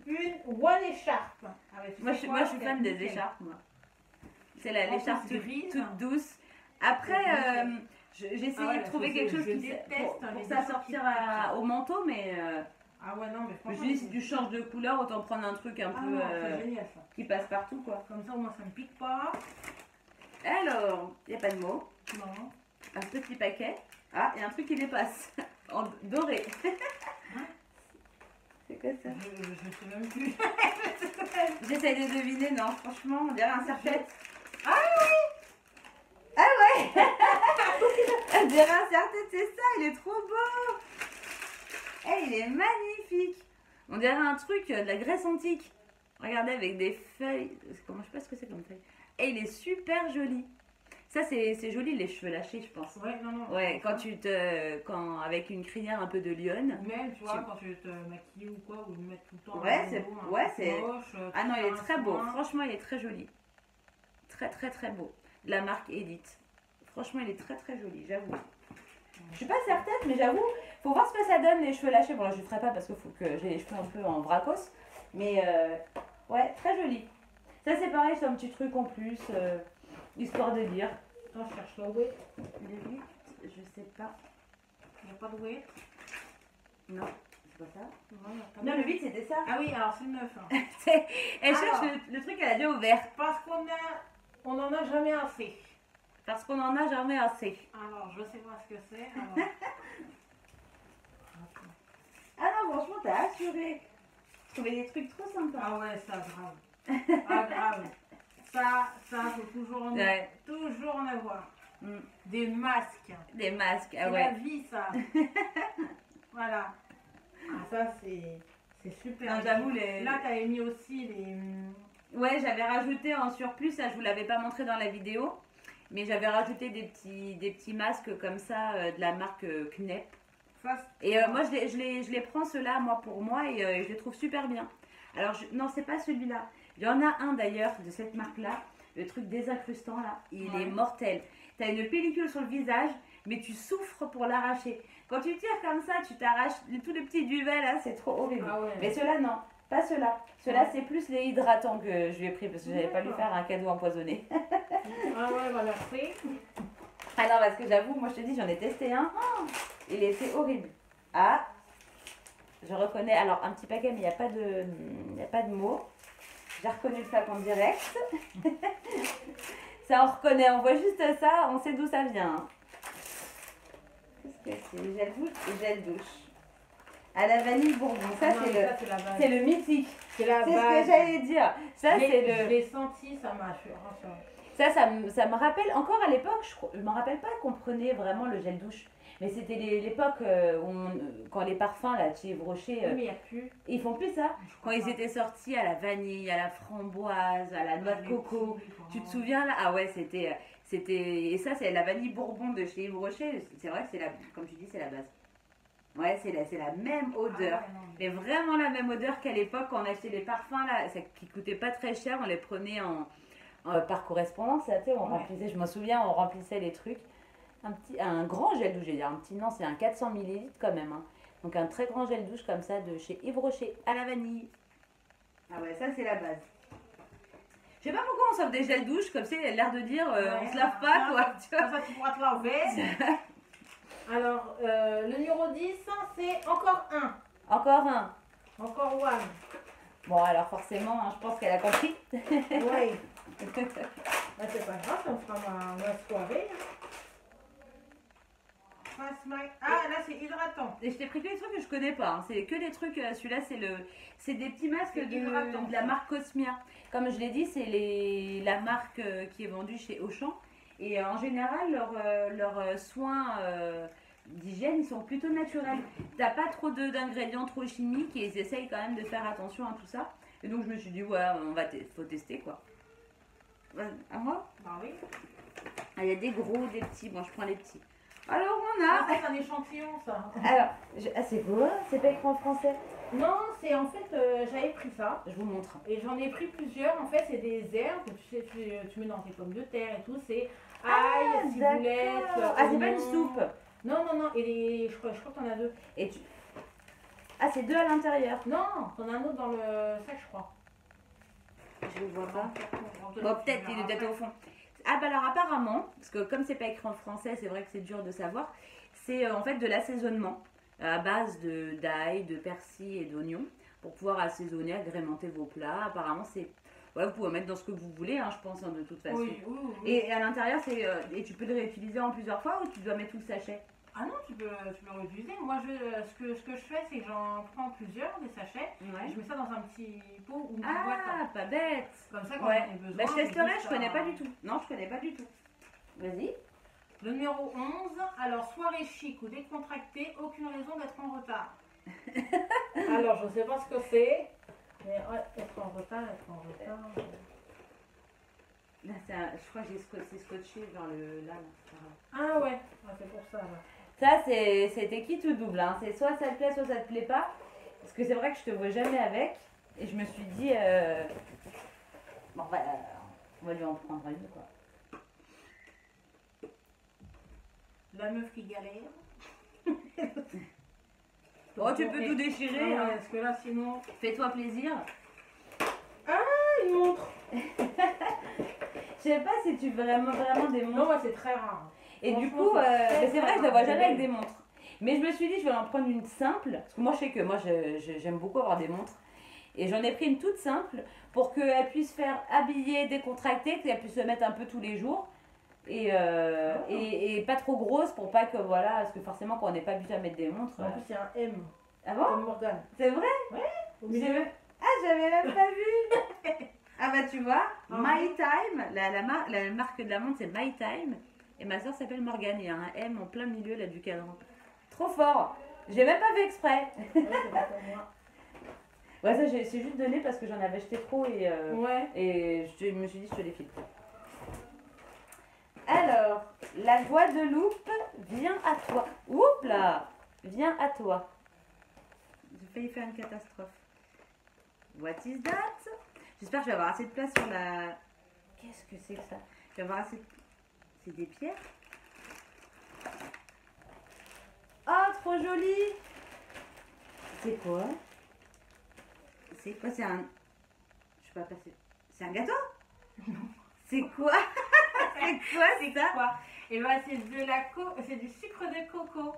Une one écharpe. Ah ouais, tu Moi, sais quoi, moi, je suis c'est fan des nickel. écharpes, moi. C'est En l'écharpe plus, grise. toute douce. Après, j'ai essayé Ah ouais, de trouver je quelque chose je qui déteste pour les s'assortir écharpes qui au manteau, mais Ah ouais, non, mais je franchement. me dis, si tu changes de couleur, autant prendre un truc un Ah peu non, c'est génial ça. qui passe partout, quoi. Comme ça, au moins, ça me pique pas. Alors, il n'y a pas de mots. Non. Un petit paquet. Ah, il y a un truc qui dépasse. En doré. C'est quoi ça? Je sais même plus. J'essaie de deviner, non, franchement, on dirait un serre-tête. Ah oui. Ah ouais. On dirait un serre-tête, c'est ça, il est trop beau. Eh, il est magnifique. On dirait un truc de la Grèce antique. Regardez, avec des feuilles. Comment, je sais pas ce que c'est comme feuille. Et il est super joli. Ça, c'est joli, les cheveux lâchés, je pense. Ouais, non, non. Ouais, quand avec une crinière un peu de lionne. Ou même, tu vois, quand tu veux te maquiller ou quoi, ou le mettre tout le temps. Ouais, un c'est- bonbon, un ouais, truc c'est- moche, Ah non, il est un très beau. soin. Franchement, il est très joli. Très, très, très beau. La marque Elite. Franchement, il est très, très joli, j'avoue. Je suis pas certaine, mais j'avoue, faut voir ce que ça donne les cheveux lâchés. Bon, là, je ne ferai pas parce qu'il faut que j'ai les cheveux un peu en vracos. Mais ouais, très joli. Ça, c'est pareil, c'est un petit truc en plus, histoire de dire. Attends, je cherche la weight. Le 8, je sais pas. Il n'y a pas de weight. Non, c'est pas ça. Non, il y a pas de Non, le weight. 8, c'était ça. Ah oui, alors c'est le 9. Hein. Elle cherche Alors. le truc, elle a dit au vert. Parce on en a jamais assez. Parce qu'on en a jamais assez. Alors, je sais pas ce que c'est. Alors... Ah non, franchement, t'as assuré. Trouver des trucs trop sympas. Ah ouais, ça, grave. Ah, grave. Ça, faut Ouais. toujours en avoir. Mm. Des masques. Des masques, ah C'est ouais. la vie, ça. Voilà. Ah, ça, c'est super. Non, j'avoue, les- Là, t'avais mis aussi les... Ouais, j'avais rajouté en surplus, ça je vous l'avais pas montré dans la vidéo, mais j'avais rajouté des petits masques comme ça de la marque Knep. Ça, Et moi je les prends ceux-là moi pour moi et je les trouve super bien. Alors non, c'est pas celui-là. Il y en a un d'ailleurs de cette marque-là. le truc désincrustant là, il Ouais. est mortel. Tu as une pellicule sur le visage, mais tu souffres pour l'arracher. Quand tu tires comme ça, tu t'arraches tous les petits duvets là, c'est trop horrible. Ah ouais. Mais ceux-là, non, pas ceux-là. Ceux-là, Ouais. c'est plus les hydratants que je lui ai pris parce que j'avais pas lui D'accord. faire un cadeau empoisonné. Ah ouais, bah merci. Ah non, parce que j'avoue, moi je te dis, j'en ai testé un. Oh, il était horrible. Ah, je reconnais. Alors, un petit paquet, mais il n'y a pas de mots. J'ai reconnu le flacon direct. Ça, on reconnaît. On voit juste ça, on sait d'où ça vient. Hein. Qu'est-ce que c'est? Gel douche et gel douche. À la vanille bourbon. Ça, Non, c'est mais le, ça, c'est la base. c'est le mythique. C'est la C'est ce base. que j'allais dire. Ça, Je c'est l'ai- Je le. l'ai senti, ça m'a rassuré. Ça me rappelle, encore à l'époque, je me rappelle pas qu'on prenait vraiment le gel douche. Mais c'était l'époque quand les parfums, là, chez Yves Rocher, Oui, mais il n'y a plus. ils font plus ça. Je Quand crois ils pas. étaient sortis à la vanille, à la framboise, à la noix de Les coco. petits, Tu te grands. souviens là? Ah ouais, c'était. Et ça, c'est la vanille bourbon de chez Yves Rocher. C'est vrai que c'est la. Comme tu dis, c'est la base. Ouais, c'est la même odeur. Ah ouais, non, Mais vraiment la même odeur qu'à l'époque quand on achetait les parfums là, qui coûtaient pas très cher, on les prenait par correspondance, là, tu sais, on Ouais. remplissait, je m'en souviens, on remplissait les trucs. Un grand gel douche, j'ai dit, un petit, non, c'est un 400 millilitres quand même. Hein. Donc un très grand gel douche comme ça de chez Yves Rocher, à la vanille. Ah ouais, ça c'est la base. Je sais pas pourquoi on s'offre des gels douche, comme ça, il a l'air de dire, Ouais, on se lave pas, ça, quoi. Tu vois. Comme ça, tu pourras te laver. Alors, le numéro 10, c'est encore un. Encore un. Encore one. Bon, alors forcément, hein, je pense qu'elle a compris. Oui. Bah, c'est pas grave, ça me fera ma soirée. Ah, là, c'est hydratant. Et je t'ai pris que les trucs que je connais pas. Hein. C'est que des trucs. Celui-là, c'est des petits masques C'est hydratant. de la marque Cosmia. Comme je l'ai dit, c'est la marque qui est vendue chez Auchan. Et en général, leurs soins d'hygiène, ils sont plutôt naturels. T'as pas trop d'ingrédients trop chimiques et ils essayent quand même de faire attention à tout ça. Et donc je me suis dit, ouais, faut tester quoi. À moi? Bah oui. Ah, il y a des gros, des petits. Bon, je prends les petits. Alors on Ah, a. ça, c'est un échantillon, ça. Alors, c'est quoi? C'est pas écrit en français. Non, c'est en fait, j'avais pris ça. Je vous montre. Et j'en ai pris plusieurs. En fait, c'est des herbes que tu mets dans tes pommes de terre et tout. C'est Ah, ail, ciboulette. d'accord. Ah, c'est pas une oignon. soupe. Non, non, non. Et je crois que t'en as deux. Et tu... Ah, c'est deux à l'intérieur. Non, t'en as un autre dans le sac, je crois. Je le vois pas. Bon, Bon, peut-être, il est peut-être au fond. Ah, bah alors apparemment, parce que comme c'est pas écrit en français, c'est vrai que c'est dur de savoir, c'est en fait de l'assaisonnement à base d'ail, de persil et d'oignons pour pouvoir assaisonner, agrémenter vos plats. Apparemment, c'est. Voilà, vous pouvez mettre dans ce que vous voulez, hein, je pense, hein, de toute façon. Oui, oui, oui. Et à l'intérieur, et tu peux le réutiliser en plusieurs fois ou tu dois mettre tout le sachet? Ah non, tu peux réutiliser. Moi, ce que je fais, c'est que j'en prends plusieurs, des sachets. Ouais. Je mets ça dans un petit pot ou une petite boîte. Ah, pas bête. Comme ça, quand Ouais. j'en ai besoin. Bah, je testerai, juste je connais à- pas du tout. Non, je connais pas du tout. Vas-y. Le numéro 11, alors soirée chic ou décontractée, aucune raison d'être en retard. Alors, je sais pas ce que c'est, mais ouais, être en retard. Là, je crois que c'est scotché vers là. Ah ouais, ah, c'est pour ça. Là. Ça, c'était qui tout double. Hein. C'est soit ça te plaît, soit ça te plaît pas. Parce que c'est vrai que je te vois jamais avec. Et je me suis dit, bon, on va lui en prendre une, quoi. La meuf qui galère. Oh, tu peux tout déchirer. Ah, Hein. parce que là, sinon. Fais-toi plaisir. Ah, une montre. Je sais pas si tu veux vraiment des montres. Non, moi, c'est très rare. Et du Franchement, coup, c'est très, mais c'est vrai que je la très vois jamais rare. avec des montres. Mais je me suis dit, je vais en prendre une simple. Parce que moi, je sais que j'aime beaucoup avoir des montres. Et j'en ai pris une toute simple pour qu'elle puisse faire habiller, décontracter, qu'elle puisse se mettre un peu tous les jours. Et pas trop grosse pour pas que, voilà, parce que forcément, quand on n'est pas habitué à mettre des montres. En plus, c'est un M, Ah bon? comme Morgane. C'est vrai? Au J'ai milieu. même- Ah, j'avais même pas vu! Ah bah tu vois, Ah My Time, la marque de la montre c'est My Time. Et ma soeur s'appelle Morgane, il y a un M en plein milieu là du cadran. Trop fort! J'ai même pas fait exprès. Ouais, c'est pas pour moi. Ouais, ça c'est juste donné parce que j'en avais acheté trop Ouais. et je me suis dit je te les file. Alors, la voix de loupe vient à toi. Oups là! Vient à toi. J'ai failli faire une catastrophe. What is that? J'espère que je vais avoir assez de place sur la... Qu'est-ce que c'est que ça? Je vais voir, c'est des pierres. Oh, trop joli! C'est quoi? C'est quoi? C'est un... Je sais pas passer. C'est un gâteau? C'est quoi? C'est ça? Quoi? Et bah c'est c'est du sucre de coco.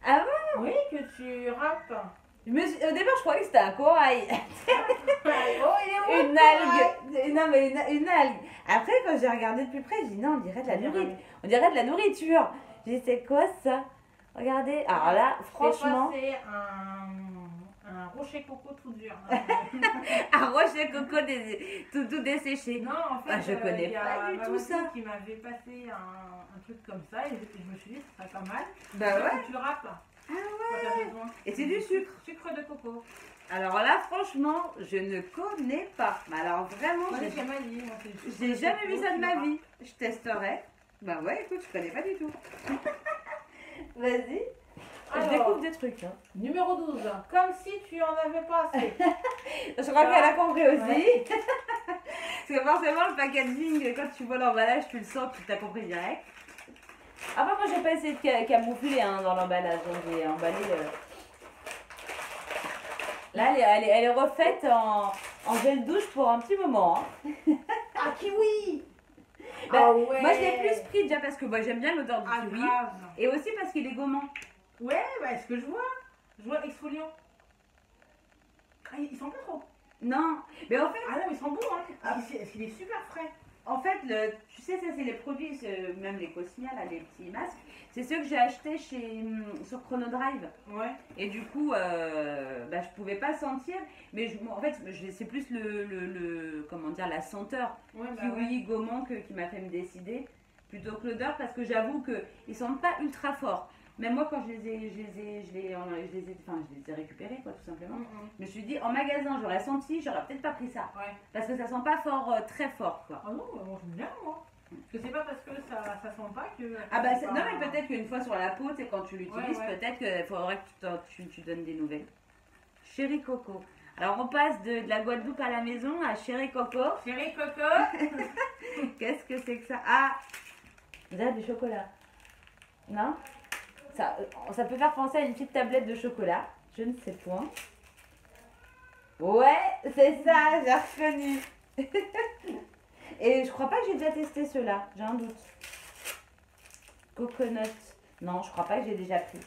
Ah bon? Oui, que tu râpes. Au départ, je croyais que c'était un corail. Oh, il est où? Une algue. Non, mais une algue. Après, quand j'ai regardé de plus près, j'ai dit non, on dirait de la nourriture. On dirait de la nourriture. J'ai dit, c'est quoi ça? Regardez. Alors là, franchement. C'est un rocher coco tout dur. Un rocher coco tout desséché. Non, en fait, Ah, je connais il y a pas du ma tout voisine ça. qui m'avait passé un truc comme ça et je me suis dit, ce serait pas mal. Bah ouais. Tu le râpes. Ah Quand t'as besoin. Et c'est du sucre. Sucre de coco. Alors là, franchement, je ne connais pas. Mais alors vraiment, Moi, j'ai j'ai jamais dit. j'ai jamais vu ça de ma vie. Je testerai. Bah ouais, écoute, je connais pas du tout. Vas-y. Je Alors, découvre des trucs. Hein. numéro 12. Comme si tu en avais pas assez. Je crois qu'elle a compris aussi. Ouais. Parce que forcément, le packaging, quand tu vois l'emballage, tu le sens, tu t'as compris direct. Après, moi, j'ai pas essayé de camoufler hein, dans l'emballage. Donc, j'ai emballé. Là, elle est refaite en gel douche pour un petit moment. Hein. Ah, kiwi. Bah, Ah ouais. Moi, je l'ai plus pris déjà parce que moi, j'aime bien l'odeur du Ah, kiwi. grave. Et aussi parce qu'il est gommant. Ouais, bah, est-ce que je vois exfoliant. Ah, ils sont pas trop. Non, mais en fait, Ah non, mais ils sont bons, hein. Est-ce qu'il est super frais? tu sais, ça, c'est les produits, même les Cosmia, là, les petits masques. C'est ceux que j'ai achetés sur Chronodrive. Ouais. Et du coup, bah, je pouvais pas sentir. Mais en fait, c'est plus comment dire, la senteur Ouais, bah kiwi, gommant qui m'a fait me décider. Plutôt que l'odeur, parce que j'avoue qu'ils sentent pas ultra forts. Même moi, quand je les ai récupérés, quoi, tout simplement. Je me suis dit, en magasin, j'aurais senti, j'aurais peut-être pas pris ça. Ouais. Parce que ça sent pas fort, très fort, quoi. Ah non, bah, moi j'aime bien, moi. Parce que c'est pas parce que ça sent pas que. Ah bah, c'est non, pas- mais peut-être qu'une fois sur la peau, c'est quand tu l'utilises, Ouais. peut-être qu'il faudrait que tu donnes des nouvelles. Chéri Coco. Alors, on passe de la Guadeloupe à la maison à Chéri Coco. Chéri Coco. Qu'est-ce que c'est que ça? Ah, vous avez du chocolat? Non? Ça peut faire penser à une petite tablette de chocolat. Je ne sais point. Ouais, c'est ça, j'ai reconnu. Et je crois pas que j'ai déjà testé ceux-là, j'ai un doute. Coconut. Non, je crois pas que j'ai déjà pris.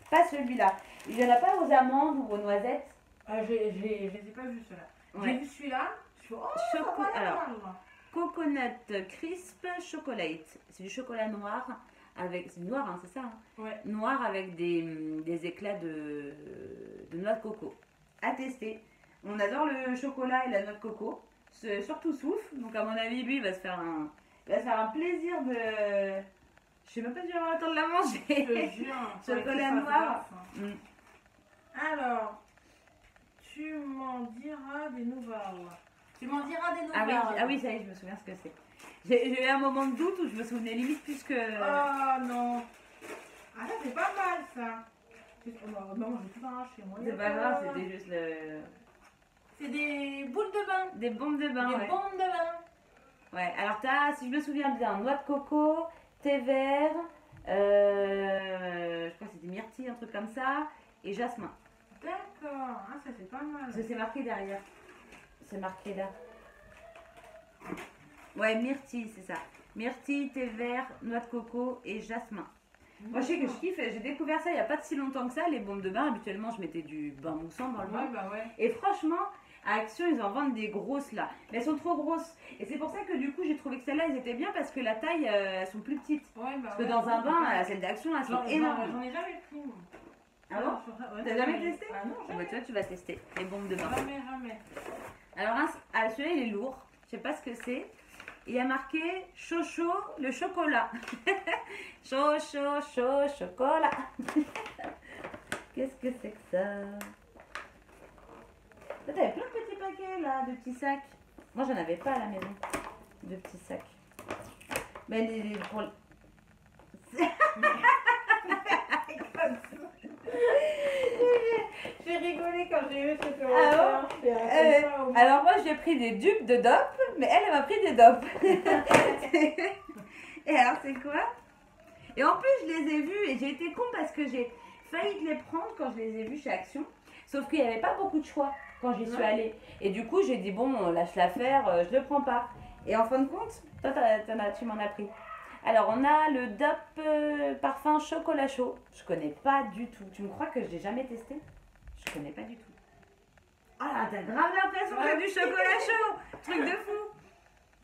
Pas celui-là. Il y en a pas aux amandes ou aux noisettes? Ah, je les ai pas vus ceux-là. Ouais. J'ai vu celui-là. Je fais, oh, ça Choco- va, alors. pas mal, moi. Coconut Crisp Chocolate. C'est du chocolat noir. C'est noir, hein, c'est ça? Hein? Ouais. Noir avec des éclats de noix de coco. À tester. On adore le chocolat et la noix de coco. Surtout souffle. Donc à mon avis, lui, il va se faire un plaisir de... Je sais même pas si on va attendre de la Je te manger. jure. Chocolat faudrait que tu fasses noir. gaffe, hein. Alors, tu m'en diras des nouvelles. Tu m'en diras des nouvelles. Ah oui, ça y est, je me souviens ce que c'est. J'ai eu un moment de doute où je me souvenais limite plus que... Oh non. Ah, ça c'est pas mal ça. Non, j'ai tout arraché moi. C'est pas grave, c'était juste le... C'est des boules de bain. Des bombes de bain, Des ouais. bombes de bain. Ouais, alors t'as, si je me souviens bien, noix de coco, thé vert, je crois que c'était myrtille, un truc comme ça, et jasmin. D'accord. Ah, ça c'est pas mal. Parce que c'est marqué derrière. C'est marqué là. Ouais, myrtille, c'est ça. Myrtille, thé vert, noix de coco et jasmin. Moi, je sais que je kiffe. J'ai découvert ça il n'y a pas de si longtemps que ça, les bombes de bain. Habituellement, je mettais du bain moussant dans le bain. Ouais, bah ouais. Et franchement, à Action, ils en vendent des grosses là. Mais elles sont trop grosses. Et c'est pour ça que du coup, j'ai trouvé que celles-là, elles étaient bien parce que la taille, elles sont plus petites. Ouais, bah Parce que ouais. dans un bain, celles d'Action, elles sont énormes. J'en ai jamais pris. Moi. Ah bon? Ouais, T'as jamais testé? Ah non, Bah, jamais. tu vois, tu vas tester les bombes de bain. Jamais. Alors, celui-là, il est lourd. Je sais pas ce que c'est. Il y a marqué Chocho, le chocolat. Chocho, chocolat. Qu'est-ce que c'est que ça? Toi, t'avais plein de petits paquets là, de petits sacs. Moi, j'en avais pas à la maison. De petits sacs. Mais pour... Je J'ai rigolé quand j'ai eu ce Ah bon. Alors moi j'ai pris des dupes de dopes, mais elle m'a pris des dopes. Et alors c'est quoi? Et en plus je les ai vus et j'ai été con parce que j'ai failli te les prendre quand je les ai vus chez Action. Sauf qu'il n'y avait pas beaucoup de choix quand j'y suis allée. Et du coup j'ai dit bon lâche l'affaire, je le prends pas. Et en fin de compte, toi tu m'en as pris. Alors on a le Dop parfum chocolat chaud. Je connais pas du tout. Tu me crois que je l'ai jamais testé? Je connais pas du tout. Ah, t'as grave l'impression que c'est du chocolat chaud. Truc de fou.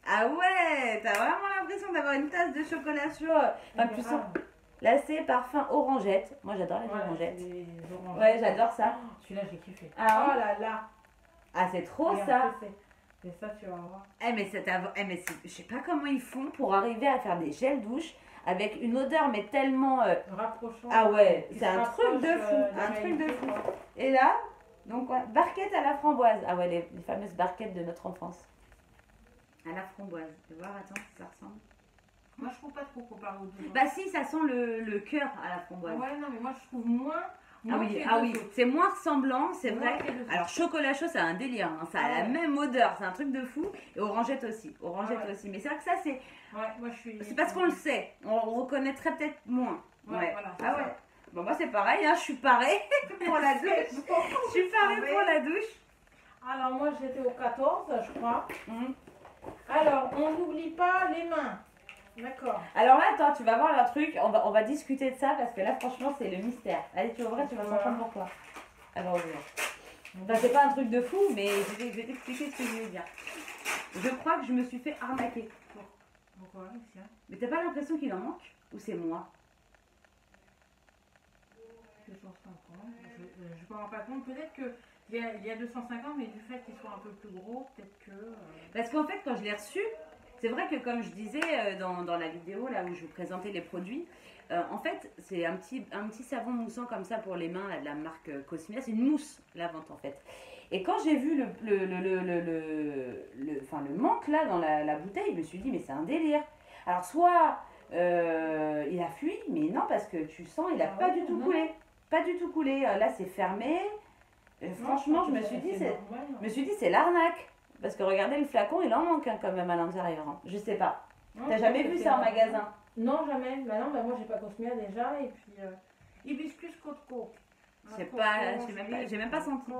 Ah ouais, t'as vraiment l'impression d'avoir une tasse de chocolat chaud. Enfin, tu sens. Là, c'est parfum orangette. Moi, j'adore les orangettes. Ouais, j'adore ça. Celui-là, j'ai kiffé. Ah, oh là là. Ah, c'est trop ça. C'est ça, tu vas voir. Mais je sais pas comment ils font pour arriver à faire des gels douche avec une odeur, mais tellement. Rapprochant. Ah ouais, c'est un truc de fou. Un truc de fou. Et là, donc, ouais, barquette à la framboise. Ah ouais, les fameuses barquettes de notre enfance. À la framboise. Tu vas voir, attends, si ça ressemble. Moi, je trouve pas trop comparé aux deux. Bah si, ça sent le cœur à la framboise. Ouais, non, mais moi, je trouve moins. Ah oui, c'est moins ressemblant, c'est vrai. Alors chocolat chaud, c'est un délire, hein. Ça a la même odeur, c'est un truc de fou. Et orangette aussi, aussi. Mais c'est vrai que ça, c'est. Ouais, moi je suis. C'est parce qu'on le sait, on reconnaîtrait peut-être moins. Ouais. Voilà, ah ouais. Bon, moi c'est pareil, hein. Je suis parée pour la douche. Je suis parée pour la douche. Alors moi j'étais au 14, je crois. Alors, on n'oublie pas les mains. D'accord. Alors là, attends, tu vas voir un truc, on va discuter de ça parce que là, franchement, c'est le mystère. Allez, tu ouvres, tu vas comprendre pourquoi. Alors, ouvrir. Enfin, c'est pas un truc de fou, mais je vais t'expliquer ce que je veux dire. Je crois que je me suis fait arnaquer. Pourquoi, Alexia? Mais t'as pas l'impression qu'il en manque? Ou c'est moi? 250. Je me rends pas compte. Peut-être qu'il y a 250, mais du fait qu'ils soient un peu plus gros, peut-être que. Parce qu'en fait, quand je l'ai reçu, c'est vrai que comme je disais dans la vidéo là où je vous présentais les produits, en fait c'est un petit savon moussant comme ça pour les mains là, de la marque Cosmia, c'est une mousse la vente en fait. Et quand j'ai vu le manque là dans la bouteille, je me suis dit mais c'est un délire. Alors soit il a fui, mais non parce que tu sens il a pas du tout coulé, pas du tout coulé. Là c'est fermé. Franchement je me suis dit c'est l'arnaque. Parce que regardez le flacon, il en manque quand même à l'intérieur. Hein. Je sais pas. T'as jamais vu ça en magasin? Non, jamais. Bah non, bah moi j'ai pas Cosmia déjà. Et puis Hibiscus Coco. J'ai même pas senti.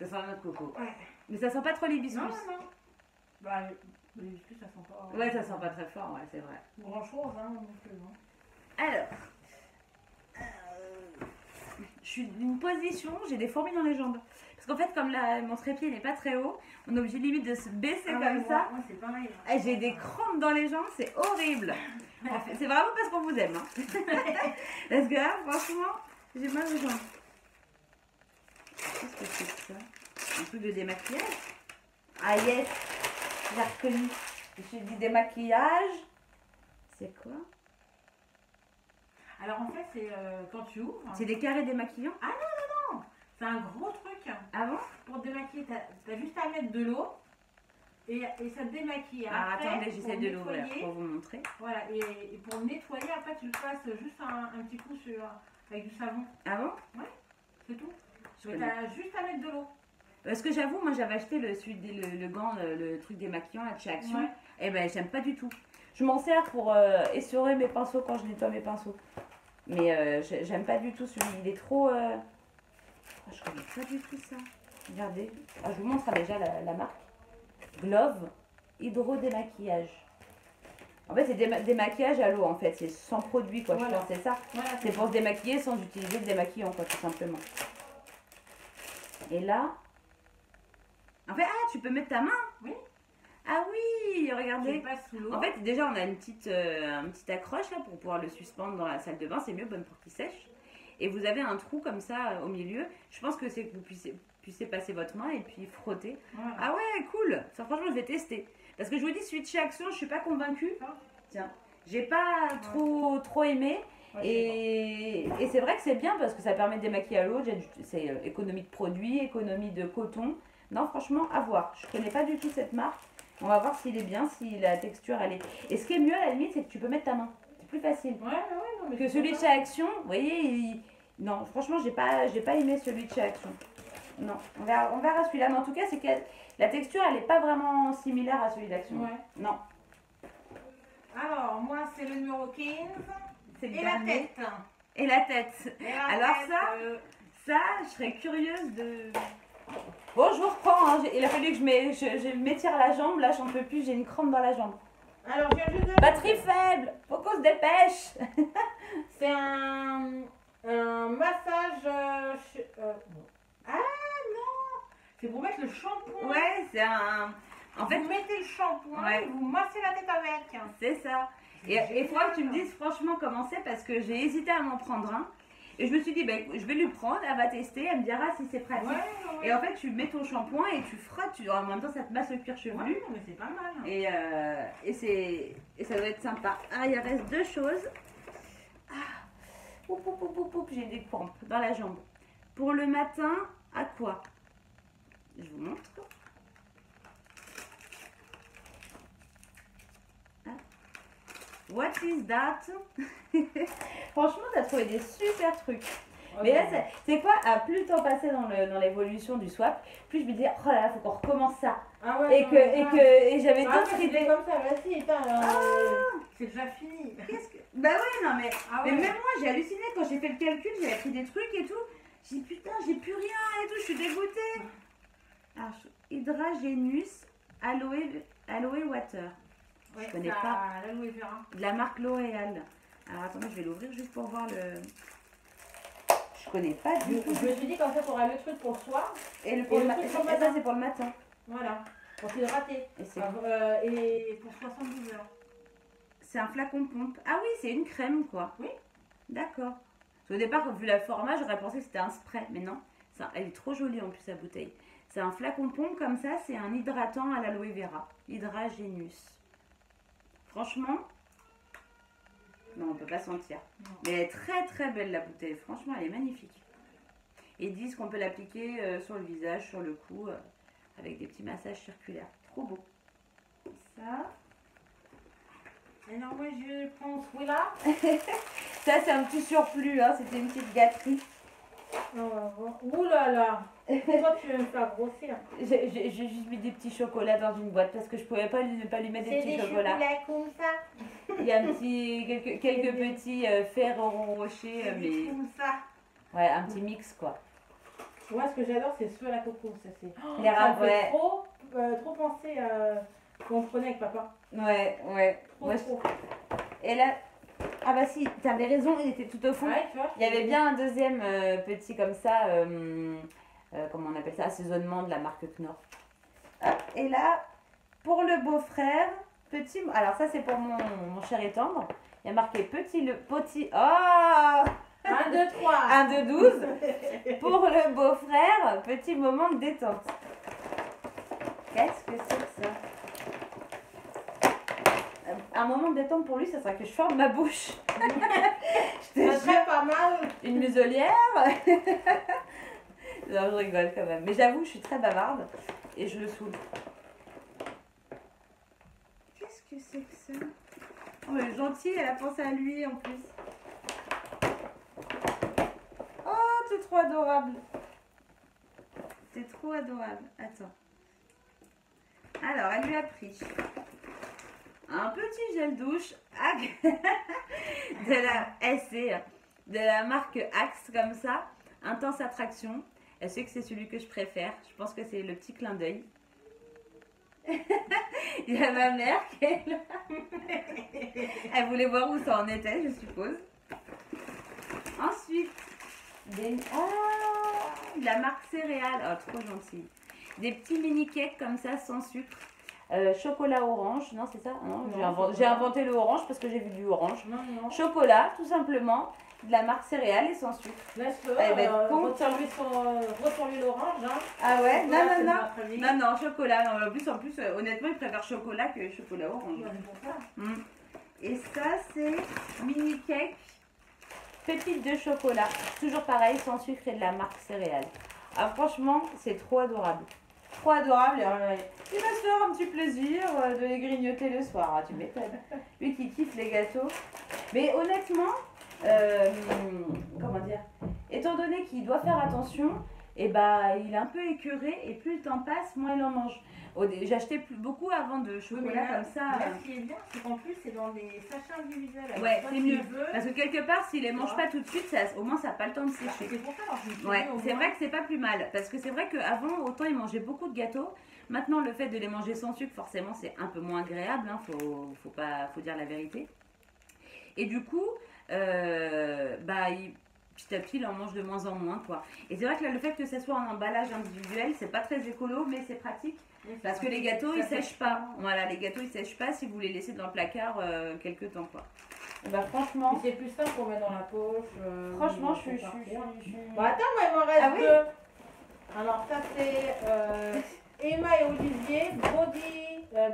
Ça sent la noix de coco. Ouais. Mais ça sent pas trop l'hibiscus. Non. Bah l'hibiscus ça sent pas. Ouais, ça sent pas très fort, ouais, c'est vrai. Grand chose, hein, non plus. Alors. Je suis d'une position, j'ai des fourmis dans les jambes. Parce qu'en fait, comme mon trépied n'est pas très haut, on est obligé limite de se baisser comme ça. Moi, c'est pareil. J'ai des crampes dans les jambes, c'est horrible. C'est vraiment parce qu'on vous aime. Hein. Parce que là, franchement, j'ai mal aux jambes. Qu'est-ce que c'est que ça? Un truc de démaquillage? Ah yes, j'ai reconnu. Je suis dit démaquillage. C'est quoi? Alors en fait, c'est quand tu ouvres. C'est des carrés démaquillants? Ah non. C'est un gros truc. Ah bon? Pour te démaquiller, t'as juste à mettre de l'eau et ça te démaquille. Ah attendez, j'essaie de l'ouvrir pour vous montrer. Voilà, et pour nettoyer, après tu le passes juste un petit coup avec du savon. Ah bon? Ouais, c'est tout. T'as juste à mettre de l'eau. Parce que j'avoue, moi j'avais acheté le gant, le truc démaquillant là, de chez Action. Ouais. Et ben j'aime pas du tout. Je m'en sers pour essurer mes pinceaux quand je nettoie mes pinceaux. Mais j'aime pas du tout celui, il est trop... Je connais pas du tout ça. Regardez. Je vous montre déjà la marque. Glove Hydro Démaquillage. En fait, c'est démaquillage à l'eau en fait. C'est sans produit quoi, voilà. Je pense c'est ça. Voilà, c'est pour se démaquiller sans utiliser de démaquillant quoi, tout simplement. Et là... En fait, tu peux mettre ta main. Oui. Ah oui, regardez. Sous l'eau. En fait, déjà, on a une petite accroche là pour pouvoir le suspendre dans la salle de bain. C'est mieux, bonne pour qu'il sèche. Et vous avez un trou comme ça au milieu. Je pense que c'est que vous puissiez passer votre main et puis frotter. Voilà. Ah ouais, cool. Ça, franchement, je vais tester. Parce que je vous dis, celui de chez Action, je suis pas convaincue. Tiens, j'ai pas trop aimé. Ouais, et c'est vrai que c'est bien parce que ça permet de démaquiller à l'eau. C'est économie de produits, économie de coton. Non, franchement, à voir. Je connais pas du tout cette marque. On va voir s'il est bien, si la texture elle est. Et ce qui est mieux à la limite, c'est que tu peux mettre ta main. c'est plus facile. Ouais, non, mais Que celui de chez Action, vous voyez, non, franchement, j'ai pas aimé celui de chez Action. Non, on verra celui-là. Mais en tout cas, c'est que la texture, elle n'est pas vraiment similaire à celui d'Action. Ouais. Non. Alors, moi, c'est le numéro 15. C'est le Et la dernier. tête. Et la tête. Et la Alors tête, ça, je serais curieuse de... Bon, je vous reprends. Hein. Il a fallu que je m'étire la jambe. Là, j'en peux plus. J'ai une crampe dans la jambe. Alors, je viens juste de... Batterie faible. Faut qu'on se dépêche. C'est un massage... Ah non, c'est pour mettre le shampoing. Ouais, c'est un... En fait, Vous mettez le shampoing Ouais. et vous massez la tête avec. c'est ça. Et il faudra que tu me dises franchement comment c'est parce que j'ai hésité à m'en prendre un. Et je me suis dit, ben, je vais lui prendre, elle va tester, elle me dira si c'est pratique. Ouais. Et en fait, tu mets ton shampoing et tu frottes, en même temps ça te masse le cuir chevelu. Ouais, mais c'est pas mal. Et ça doit être sympa. Ah, il reste deux choses. Ah, j'ai des crampes dans la jambe. Pour le matin, à quoi? Je vous montre. What is that? Franchement, t'as trouvé des super trucs. Mais là, c'est quoi? À plus le temps passé dans l'évolution du swap, plus je me disais, oh là là, faut qu'on recommence ça. Ah ouais, Et j'avais Ah, d'autres c'était idées. comme ça, vas-y, c'est déjà fini. Bah ouais, non, mais, Ah mais ouais. même moi, j'ai halluciné quand j'ai fait le calcul, j'avais pris des trucs et tout. J'ai dit, putain, j'ai plus rien et tout, je suis dégoûtée. Alors, Hydragénus Aloe Water. Ouais, Je connais ça, pas. l'aloe vera. De la marque L'Oréal. Alors attendez, je vais l'ouvrir juste pour voir le... Je connais pas Je du tout. me suis dit qu'en fait, on aura le truc pour le soir. Et pour le matin. truc pour le Ça, matin. c'est pour le matin. Voilà, pour s'hydrater. Et c'est Et pour 72 heures. c'est un flacon pompe. Ah oui, c'est une crème, quoi. Oui. D'accord. Au départ, vu le format, j'aurais pensé que c'était un spray. Mais non, ça, elle est trop jolie en plus, sa bouteille. C'est un flacon pompe comme ça, c'est un hydratant à l'aloe vera. Hydragénus. Franchement, non, on peut pas sentir. Non. Mais elle est très très belle la bouteille. Franchement, elle est magnifique. Et ils disent qu'on peut l'appliquer sur le visage, sur le cou, avec des petits massages circulaires. Trop beau. Ça. Alors moi, je prends celui-là. Ça, c'est un petit surplus. Hein. C'était une petite gâterie. Ouh là là. Pourquoi tu veux me faire grossir? J'ai juste mis des petits chocolats dans une boîte parce que je pouvais pas ne pas lui mettre des petits chocolats. comme ça. Il y a quelques petits Ferrero Rocher, mais comme ça. ouais, un petit mix quoi. Moi, ce que j'adore, c'est ceux à la coco. Ça, c'est... Les ça me fait ouais. trop penser qu'on prenait avec papa. Ouais. Trop, Moi, trop. Et là, ah bah si, t'avais raison, il était tout au fond. Ouais, tu vois, Il y avait bien un deuxième petit comme ça, comment on appelle ça, assaisonnement de la marque Knorr. Hop, et là, pour le beau-frère, petit. Alors ça c'est pour mon cher et tendre. Il y a marqué petit. Oh 1, 2, 3. 1, 2, 12. Pour le beau-frère, petit moment de détente. Qu'est-ce que c'est que ça? Un moment de détente pour lui, ça serait que je ferme ma bouche. Je te Ça jure. serait pas mal. Une muselière. Non, je rigole quand même. Mais j'avoue, je suis très bavarde et je le saoule. Qu'est-ce que c'est que ça? Oh, elle est gentille, elle a pensé à lui en plus. Oh, c'est trop adorable. C'est trop adorable. Attends. Alors, elle lui a pris un petit gel douche de la marque Axe comme ça, intense attraction. Elle sait que c'est celui que je préfère. Je pense que c'est le petit clin d'œil. Il y a ma mère qui est là. Elle voulait voir où ça en était, je suppose. Ensuite, de la marque Céréales. Oh, trop gentille. Des petits mini cakes comme ça, sans sucre. Chocolat orange, non c'est ça? Non, j'ai inventé le orange parce que j'ai vu du orange. Non. Chocolat, tout simplement, de la marque Céréales et sans sucre. Laisse-le, Elle va être con. retire-lui l'orange. Hein. Ah ouais? Chocolat, Non, chocolat. Non, en plus, honnêtement, il préfère chocolat que chocolat orange. Ouais, c'est pour ça. Et ça, c'est mini cake, pépites de chocolat. Toujours pareil, sans sucre et de la marque Céréales. Ah, franchement, c'est trop adorable. Trop adorable. Il va se faire un petit plaisir de les grignoter le soir. Ah, tu m'étonnes. Lui qui kiffe les gâteaux. Mais honnêtement, comment dire, étant donné qu'il doit faire attention, et bah, il est un peu écœuré et plus le temps passe, moins il en mange. J'achetais beaucoup avant de chocolat comme ça. Là, ce qui est bien, c'est qu'en plus, c'est dans des sachets individuels. Alors, Ouais, toi, c'est tu mieux. veux, Parce que quelque part, s'il les mange Ouais. pas tout de suite, au moins ça n'a pas le temps de sécher. c'est pour ça, alors, je me suis Ouais, dit, au c'est moins, vrai que c'est pas plus mal. Parce que c'est vrai qu'avant, autant ils mangeaient beaucoup de gâteaux. Maintenant, le fait de les manger sans sucre, forcément, c'est un peu moins agréable. Hein, faut dire la vérité. Et du coup, petit à petit, il en mange de moins en moins, quoi. Et c'est vrai que là, le fait que ça soit en emballage individuel, c'est pas très écolo, mais c'est pratique. Parce que les gâteaux, ils sèchent pas. Voilà, les gâteaux, ils sèchent pas si vous les laissez dans le placard quelques temps, quoi. Et bah, franchement, Puis c'est plus simple pour mettre dans la poche. franchement, je suis. Bon, attends, moi, il m'en reste Ah oui. deux. Alors, ça, c'est Emma et Olivier,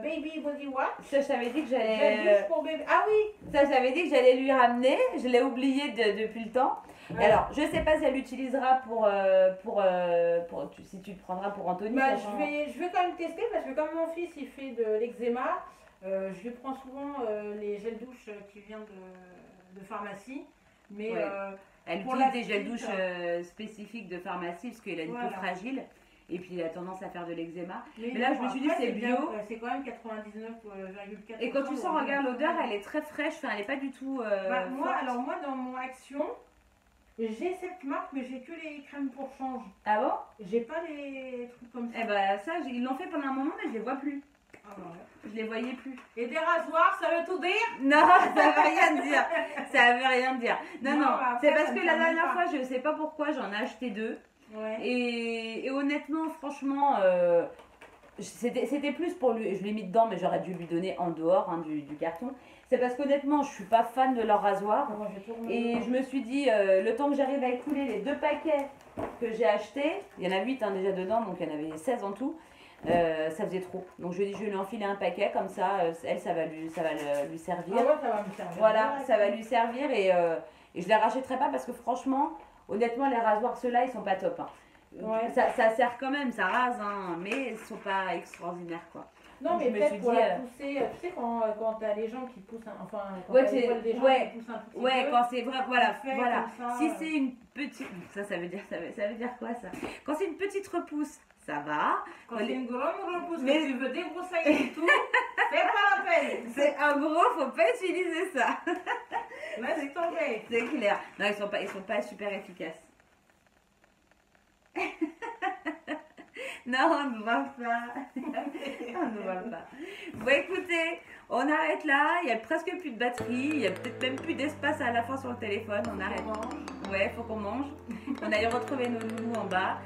Baby Body Wash. Ça, je t'avais dit que Gel j'allais. douche pour bébé. Ah oui. Ça, j'avais dit que j'allais lui ramener. Je l'ai oublié depuis le temps. Ouais. Alors, je sais pas si elle l'utilisera si tu le prendras pour Anthony. Bah, sachant- je vais quand même tester parce que comme mon fils il fait de l'eczéma, je lui prends souvent les gels douche qui viennent de pharmacie. Mais Ouais. Elle pour utilise la des gels petite, douche spécifiques de pharmacie parce qu'il a une Voilà. peau fragile et puis il a tendance à faire de l'eczéma. mais là, bon, je me suis dit, après, c'est bien, bio. c'est quand même 99,4%. Et quand tu sens, regarde l'odeur, elle est très fraîche. Enfin, elle est pas du tout. Bah, moi, forte. alors moi dans mon Action, j'ai cette marque mais j'ai que les crèmes pour change. Ah bon? J'ai pas les trucs comme ça. Eh ben ça, ils l'ont fait pendant un moment, mais je les vois plus. Ah, ouais. Je les voyais plus. Et des rasoirs, ça veut tout dire? Non, ça veut rien dire. Ça veut rien dire. Non, Non, non. après, C'est parce ça me que la permet dernière pas. fois, je sais pas pourquoi, j'en ai acheté 2. Ouais. Et honnêtement, franchement, c'était plus pour lui. Je l'ai mis dedans, mais j'aurais dû lui donner en dehors du carton. C'est parce qu'honnêtement, je suis pas fan de leur rasoir. Moi, j'ai tout remis Et dedans. je me suis dit, le temps que j'arrive à écouler les 2 paquets que j'ai achetés, il y en a 8 déjà dedans, donc il y en avait 16 en tout, ça faisait trop. Donc je lui ai dit, je vais lui enfiler un paquet, comme ça, elle, ça va lui servir. Ah ouais, ça va me servir. Voilà, ça va lui servir et je les rachèterai pas parce que franchement, honnêtement, les rasoirs, ceux-là, ils sont pas top. Hein. Ouais. Ça sert quand même, ça rase, hein, mais ils sont pas extraordinaires, quoi. Non, Donc, mais je me peut-être suis pour dit, la pousser, tu sais, quand t'as les gens qui poussent, quand Ouais, t'as c'est- l'école des gens ouais. qui poussent un tout petit Ouais, peu, quand c'est vrai, voilà, fait voilà. comme ça, Si c'est une petite, ça veut dire, ça veut dire quoi ça? Quand c'est une petite repousse, ça va. quand c'est une grande repousse, Mais- que tu veux débroussailler et tout, c'est pas la peine. C'est en gros, faut pas utiliser ça. Laisse tomber. C'est clair. Non, ils sont pas super efficaces. Non, on ne voit pas. On ne voit pas. Bon, écoutez, on arrête là. Il y a presque plus de batterie. Il y a peut-être même plus d'espace à la fois sur le téléphone. On arrête. Ouais, faut qu'on mange. On aille retrouver nos loulous en bas.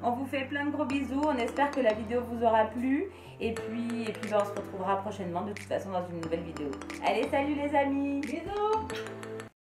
On vous fait plein de gros bisous. On espère que la vidéo vous aura plu. Et puis on se retrouvera prochainement de toute façon dans une nouvelle vidéo. Allez, salut les amis. Bisous.